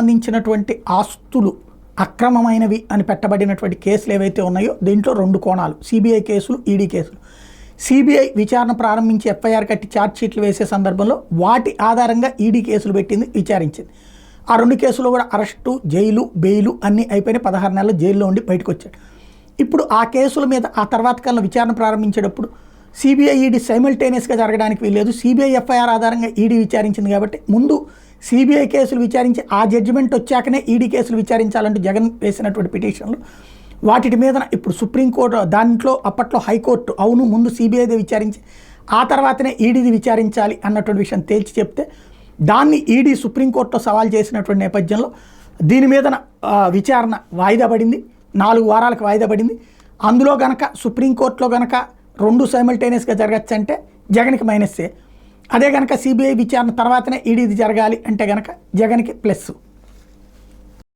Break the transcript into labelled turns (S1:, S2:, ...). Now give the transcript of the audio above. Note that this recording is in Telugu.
S1: సంబంధించినటువంటి ఆస్తులు అక్రమమైనవి అని పెట్టబడినటువంటి కేసులు ఏవైతే ఉన్నాయో దీంట్లో 2 కోణాలు, సిబిఐ కేసులు, ఈడీ కేసులు. సిబిఐ విచారణ ప్రారంభించి ఎఫ్ఐఆర్ కట్టి ఛార్జ్షీట్లు వేసే సందర్భంలో వాటి ఆధారంగా ఈడీ కేసులు పెట్టింది, విచారించింది. ఆ 2 కేసులు కూడా అరెస్టు, జైలు, బెయిలు అన్నీ అయిపోయినాయి. 16 నెలలు జైల్లో ఉండి బయటకు వచ్చాడు. ఇప్పుడు ఆ కేసుల మీద ఆ తర్వాత కాలంలో విచారణ ప్రారంభించేటప్పుడు సిబిఐ, ఈడీ సైమల్టేనియస్గా జరగడానికి వీల్లేదు. సిబిఐ ఎఫ్ఐఆర్ ఆధారంగా ఈడీ విచారించింది కాబట్టి ముందు సిబిఐ కేసులు విచారించి ఆ జడ్జిమెంట్ వచ్చాకనే ఈడీ కేసులు విచారించాలంటూ జగన్ వేసినటువంటి పిటిషన్లు వాటి మీద ఇప్పుడు సుప్రీంకోర్టు దాంట్లో అప్పట్లో హైకోర్టు అవును ముందు సిబిఐది విచారించి ఆ తర్వాతనే ఈడీది విచారించాలి అన్నటువంటి విషయం తేల్చి చెప్తే దాన్ని ఈడీ సుప్రీంకోర్టులో సవాల్ చేసినటువంటి నేపథ్యంలో దీని మీద విచారణ వాయిదా పడింది. 4 వారాలకు వాయిదా పడింది. అందులో గనక సుప్రీంకోర్టులో గనక 2 సైమల్టేనియస్గా జరగచ్చు అంటే జగన్కి మైనస్సే. అదే కనుక సిబిఐ విచారణ తర్వాతనే ఈడీది జరగాలి అంటే కనుక జగన్కి ప్లస్.